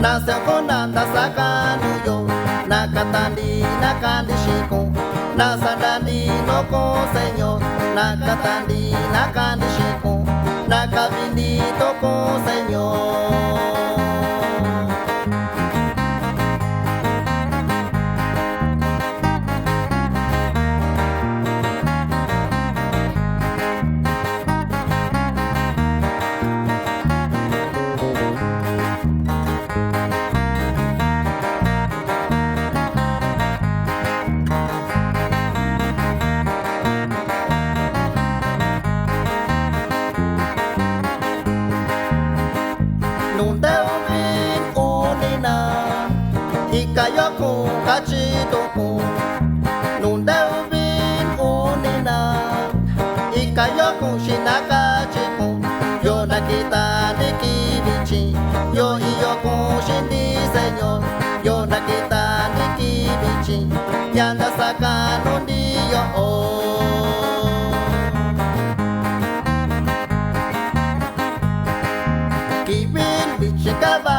Nasekonanda sakanu yo nakatandi nakandi shiko nasadandi noko señor nakatandi nakandi shiko nakabindi toko señor. Ikayoku kachitoku nunde ubin unina ikayoku shinakachiku yo nakita nikibichi yo iyoku shindi señor yo nakita nikibichi yanda sakano ndiyo kibin bichi kaba